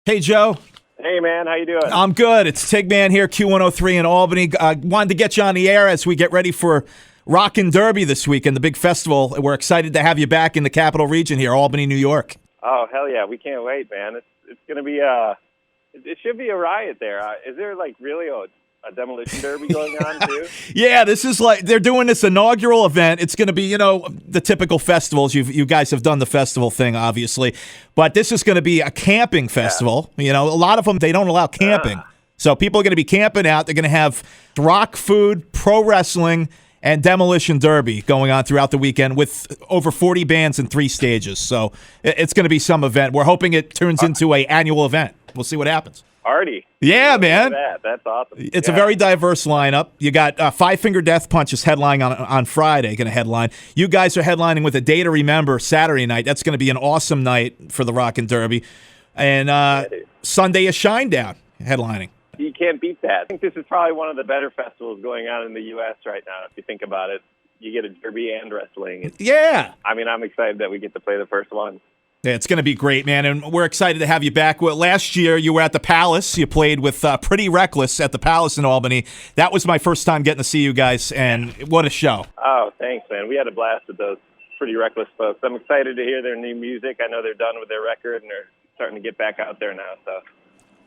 Hey, Joe. Hey, man. How you doing? I'm good. It's Tigman here, Q103 in Albany. Wanted to get you on the air as we get ready for Rockin' Derby this weekend, the big festival. We're excited to have you back in the capital region here, Albany, New York. Oh, hell yeah. We can't wait, man. It's going to be it should be a riot there. Is there, like, really a demolition derby going on, too? Yeah, this is like, they're doing this inaugural event. It's going to be, the typical festivals. You guys have done the festival thing, obviously. But this is going to be a camping festival. Yeah. A lot of them, they don't allow camping. So people are going to be camping out. They're going to have rock food, pro wrestling, and demolition derby going on throughout the weekend with over 40 bands in 3 stages. So it's going to be some event. We're hoping it turns into an annual event. We'll see what happens. Party. Yeah, man. That's awesome. It's a very diverse lineup. You got Five Finger Death Punch is headlining on Friday, going to headline. You guys are headlining with A Day to Remember Saturday night. That's going to be an awesome night for the Rockin' Derby. And Sunday is Shinedown headlining. You can't beat that. I think this is probably one of the better festivals going on in the U.S. right now, if you think about it. You get a derby and wrestling. Yeah. I mean, I'm excited that we get to play the first one. Yeah, it's going to be great, man, and we're excited to have you back. Well, last year, you were at the Palace. You played with Pretty Reckless at the Palace in Albany. That was my first time getting to see you guys, and what a show. Oh, thanks, man. We had a blast with those Pretty Reckless folks. I'm excited to hear their new music. I know they're done with their record, and they're starting to get back out there now. So.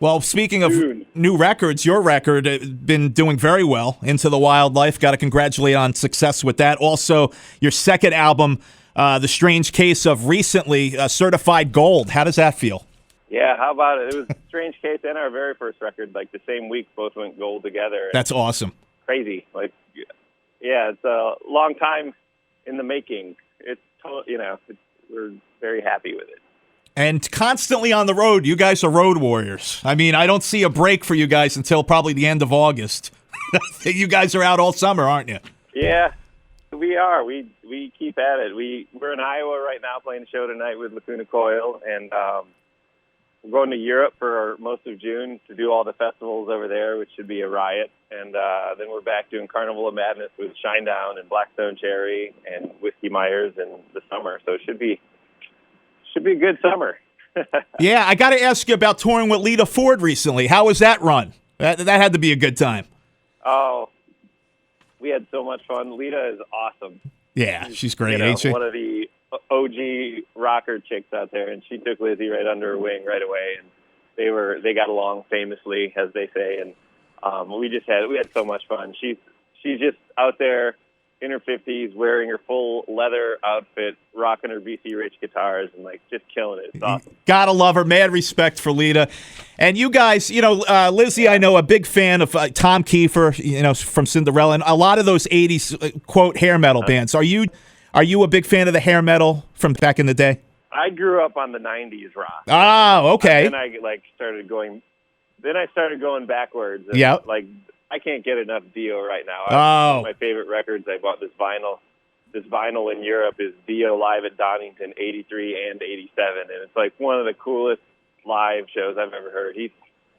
Well, speaking of new records, your record has been doing very well, Into the Wildlife. Got to congratulate on success with that. Also, your second album, The Strange Case of Recently, certified gold. How does that feel? Yeah, how about it? It was a Strange Case and our very first record, like the same week, both went gold together. That's awesome. Crazy. Yeah, it's a long time in the making. We're very happy with it. And constantly on the road. You guys are road warriors. I mean, I don't see a break for you guys until probably the end of August. You guys are out all summer, aren't you? Yeah, we are. We keep at it. We're in Iowa right now playing a show tonight with Lacuna Coil, and we're going to Europe for most of June to do all the festivals over there, which should be a riot. And then we're back doing Carnival of Madness with Shinedown and Blackstone Cherry and Whiskey Myers in the summer. So it should be a good summer. Yeah, I got to ask you about touring with Lita Ford recently. How was that run? That had to be a good time. Oh, we had so much fun. Lita is awesome. Yeah, she's great, ain't she? One of the OG rocker chicks out there, and she took Lizzie right under her wing right away, and they got along famously, as they say, and we had so much fun. She's just out there in her 50s, wearing her full leather outfit, rocking her BC Rich guitars, and just killing it. It's awesome. Gotta love her. Mad respect for Lita. And you guys, Lizzie, I know, a big fan of Tom Kiefer, from Cinderella, and a lot of those 80s, quote, hair metal bands. Are you a big fan of the hair metal from back in the day? I grew up on the 90s rock. Oh, okay. And then I started going backwards. And, yeah. I can't get enough Dio right now. Oh. One of my favorite records, I bought this vinyl. This vinyl in Europe is Dio live at Donington, 83 and 87. And it's one of the coolest live shows I've ever heard. He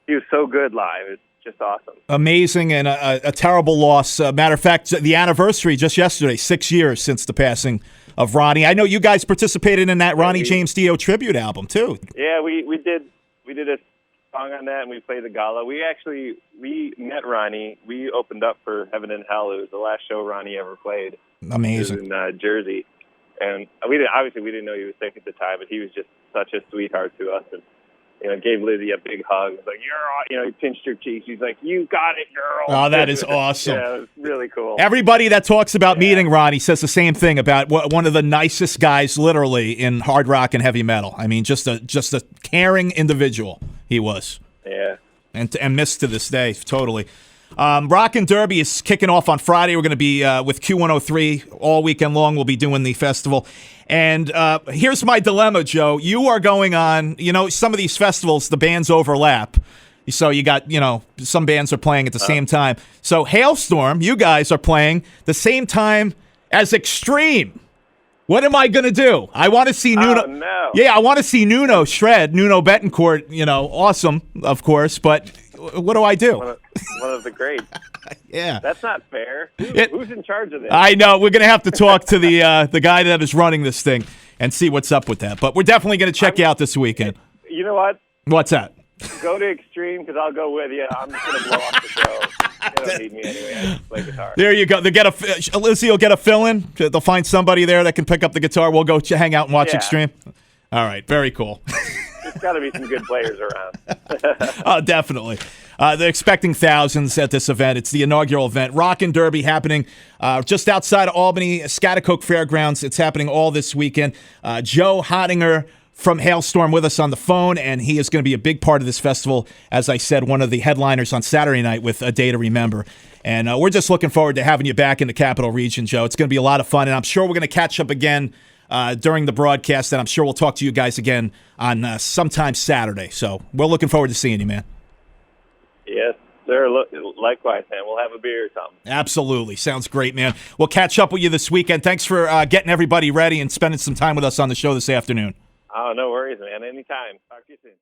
was so good live. It's just awesome. Amazing, and a terrible loss. Matter of fact, the anniversary just yesterday, 6 years since the passing of Ronnie. I know you guys participated in that Ronnie James Dio tribute album, too. Yeah, we did a song on that, and we played the gala. We met Ronnie. We opened up for Heaven and Hell. It was the last show Ronnie ever played. Amazing. It was in Jersey, and we didn't know he was sick at the time, but he was just such a sweetheart to us, and gave Lizzie a big hug. Like, he pinched her cheek. He's like, "You got it, girl." Oh, that is awesome. Yeah, it was really cool. Everybody that talks about meeting Ronnie says the same thing about one of the nicest guys, literally, in hard rock and heavy metal. I mean, just a caring individual. He was. Yeah. And missed to this day, totally. Rockin' Derby is kicking off on Friday. We're going to be with Q103 all weekend long. We'll be doing the festival. And here's my dilemma, Joe. You are going on, some of these festivals, the bands overlap. So you got, some bands are playing at the same time. So Halestorm, you guys are playing the same time as Extreme. What am I going to do? I want to see Nuno. Oh, no. Yeah, I want to see Nuno shred. Nuno Betancourt, awesome, of course. But what do I do? One of the greats. Yeah. That's not fair. Who's in charge of this? I know. We're going to have to talk to the guy that is running this thing and see what's up with that. But we're definitely going to check you out this weekend. You know what? What's that? Go to Extreme because I'll go with you. I'm just going to blow off the show. They don't need me anyway. I just play guitar. There you go. Lizzie will get a fill-in. They'll find somebody there that can pick up the guitar. We'll go hang out and watch Extreme. All right. Very cool. There's got to be some good players around. Oh, definitely. They're expecting thousands at this event. It's the inaugural event. Rockin' Derby happening just outside of Albany, Scotticoke Fairgrounds. It's happening all this weekend. Joe Hottinger from Halestorm with us on the phone, and he is going to be a big part of this festival. As I said, one of the headliners on Saturday night with A Day to Remember. And we're just looking forward to having you back in the Capital Region, Joe. It's going to be a lot of fun, and I'm sure we're going to catch up again during the broadcast, and I'm sure we'll talk to you guys again on sometime Saturday. So we're looking forward to seeing you, man. Yes, sir. Likewise, man. We'll have a beer or something. Absolutely. Sounds great, man. We'll catch up with you this weekend. Thanks for getting everybody ready and spending some time with us on the show this afternoon. Oh, no worries, man. Anytime. Talk to you soon.